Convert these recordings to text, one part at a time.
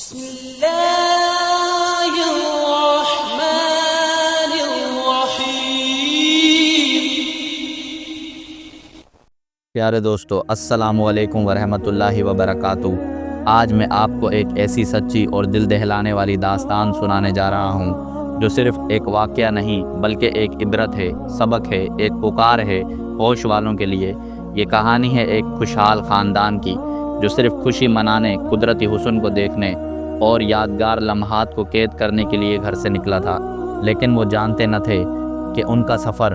بسم اللہ الرحمن الرحیم۔ پیارے دوستو، السلام علیکم ورحمۃ اللہ وبرکاتہ۔ آج میں آپ کو ایک ایسی سچی اور دل دہلانے والی داستان سنانے جا رہا ہوں جو صرف ایک واقعہ نہیں بلکہ ایک عبرت ہے، سبق ہے، ایک پکار ہے ہوش والوں کے لیے۔ یہ کہانی ہے ایک خوشحال خاندان کی جو صرف خوشی منانے، قدرتی حسن کو دیکھنے اور یادگار لمحات کو قید کرنے کے لیے گھر سے نکلا تھا، لیکن وہ جانتے نہ تھے کہ ان کا سفر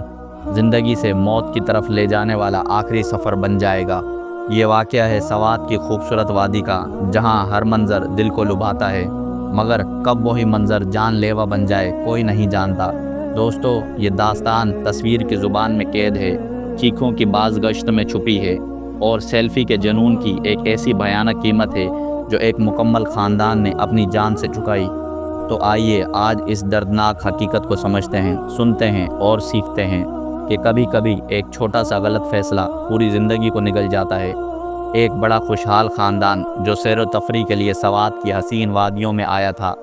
زندگی سے موت کی طرف لے جانے والا آخری سفر بن جائے گا۔ یہ واقعہ ہے سوات کی خوبصورت وادی کا، جہاں ہر منظر دل کو لبھاتا ہے، مگر کب وہی منظر جان لیوا بن جائے کوئی نہیں جانتا۔ دوستو، یہ داستان تصویر کی زبان میں قید ہے، چیخوں کی باز گشت میں چھپی ہے، اور سیلفی کے جنون کی ایک ایسی بھیانک قیمت ہے جو ایک مکمل خاندان نے اپنی جان سے چکائی۔ تو آئیے آج اس دردناک حقیقت کو سمجھتے ہیں، سنتے ہیں اور سیکھتے ہیں کہ کبھی کبھی ایک چھوٹا سا غلط فیصلہ پوری زندگی کو نگل جاتا ہے۔ ایک بڑا خوشحال خاندان جو سیر و تفریح کے لیے سوات کی حسین وادیوں میں آیا تھا۔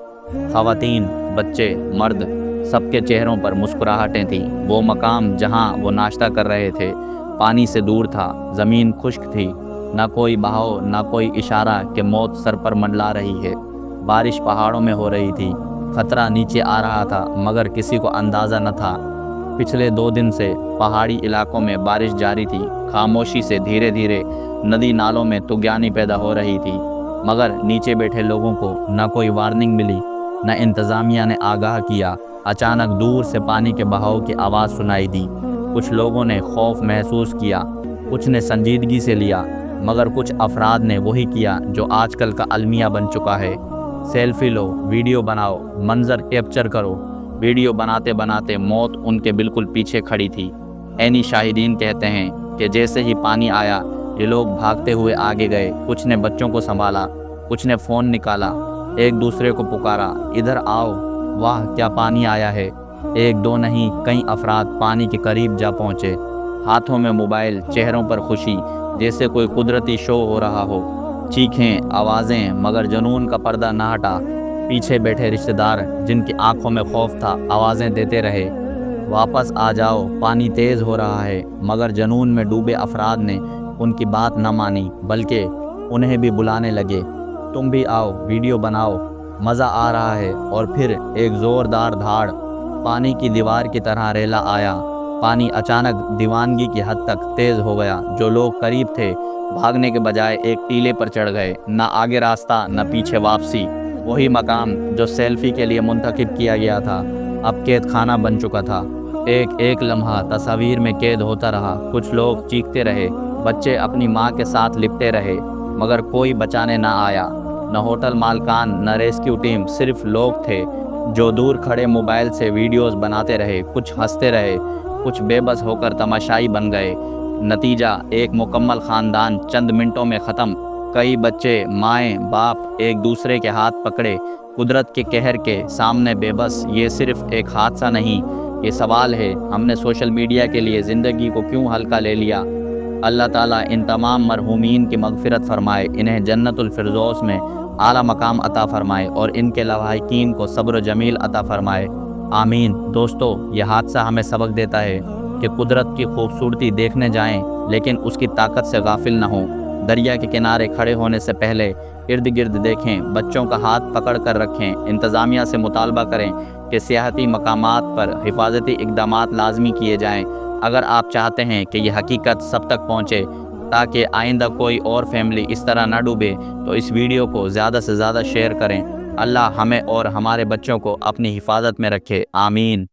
خواتین، بچے، مرد، سب کے چہروں پر مسکراہٹیں تھیں۔ وہ مقام جہاں وہ ناشتہ کر رہے تھے پانی سے دور تھا، زمین خشک تھی، نہ کوئی بہاؤ، نہ کوئی اشارہ کہ موت سر پر منڈلا رہی ہے۔ بارش پہاڑوں میں ہو رہی تھی، خطرہ نیچے آ رہا تھا، مگر کسی کو اندازہ نہ تھا۔ پچھلے 2 دن سے پہاڑی علاقوں میں بارش جاری تھی، خاموشی سے دھیرے دھیرے ندی نالوں میں طغیانی پیدا ہو رہی تھی، مگر نیچے بیٹھے لوگوں کو نہ کوئی وارننگ ملی، نہ انتظامیہ نے آگاہ کیا۔ اچانک دور سے پانی کے بہاؤ کی آواز سنائی دی۔ کچھ لوگوں نے خوف محسوس کیا، کچھ نے سنجیدگی سے لیا، مگر کچھ افراد نے وہی کیا جو آج کل کا المیہ بن چکا ہے۔ سیلفی لو، ویڈیو بناؤ، منظر کیپچر کرو۔ ویڈیو بناتے بناتے موت ان کے بالکل پیچھے کھڑی تھی۔ عینی شاہدین کہتے ہیں کہ جیسے ہی پانی آیا یہ لوگ بھاگتے ہوئے آگے گئے۔ کچھ نے بچوں کو سنبھالا، کچھ نے فون نکالا، ایک دوسرے کو پکارا، ادھر آؤ، واہ کیا پانی آیا ہے۔ ایک دو نہیں، کئی افراد پانی کے قریب جا پہنچے، ہاتھوں میں موبائل، چہروں پر خوشی، جیسے کوئی قدرتی شو ہو رہا ہو۔ چیخیں، آوازیں، مگر جنون کا پردہ نہ ہٹا۔ پیچھے بیٹھے رشتہ دار جن کی آنکھوں میں خوف تھا آوازیں دیتے رہے، واپس آ جاؤ، پانی تیز ہو رہا ہے، مگر جنون میں ڈوبے افراد نے ان کی بات نہ مانی، بلکہ انہیں بھی بلانے لگے، تم بھی آؤ، ویڈیو بناؤ، مزہ آ رہا ہے۔ اور پھر ایک زوردار دھاڑ، پانی کی دیوار کی طرح ریلا آیا۔ پانی اچانک دیوانگی کی حد تک تیز ہو گیا۔ جو لوگ قریب تھے بھاگنے کے بجائے ایک ٹیلے پر چڑھ گئے، نہ آگے راستہ نہ پیچھے واپسی۔ وہی مقام جو سیلفی کے لیے منتخب کیا گیا تھا اب قید خانہ بن چکا تھا۔ ایک ایک لمحہ تصاویر میں قید ہوتا رہا۔ کچھ لوگ چیختے رہے، بچے اپنی ماں کے ساتھ لپٹے رہے، مگر کوئی بچانے نہ آیا، نہ ہوٹل مالکان، نہ ریسکیو ٹیم، صرف لوگ تھے جو دور کھڑے موبائل سے ویڈیوز بناتے رہے۔ کچھ ہنستے رہے، کچھ بے بس ہو کر تماشائی بن گئے۔ نتیجہ ایک مکمل خاندان چند منٹوں میں ختم۔ کئی بچے، مائیں، باپ ایک دوسرے کے ہاتھ پکڑے، قدرت کے قہر کے سامنے بے بس۔ یہ صرف ایک حادثہ نہیں، یہ سوال ہے ہم نے سوشل میڈیا کے لیے زندگی کو کیوں ہلکا لے لیا۔ اللہ تعالیٰ ان تمام مرحومین کی مغفرت فرمائے، انہیں جنت الفردوس میں اعلیٰ مقام عطا فرمائے اور ان کے لواحقین کو صبر و جمیل عطا فرمائے، آمین۔ دوستو، یہ حادثہ ہمیں سبق دیتا ہے کہ قدرت کی خوبصورتی دیکھنے جائیں لیکن اس کی طاقت سے غافل نہ ہوں۔ دریا کے کنارے کھڑے ہونے سے پہلے ارد گرد دیکھیں، بچوں کا ہاتھ پکڑ کر رکھیں، انتظامیہ سے مطالبہ کریں کہ سیاحتی مقامات پر حفاظتی اقدامات لازمی کیے جائیں۔ اگر آپ چاہتے ہیں کہ یہ حقیقت سب تک پہنچے تاکہ آئندہ کوئی اور فیملی اس طرح نہ ڈوبے، تو اس ویڈیو کو زیادہ سے زیادہ شیئر کریں۔ اللہ ہمیں اور ہمارے بچوں کو اپنی حفاظت میں رکھے، آمین۔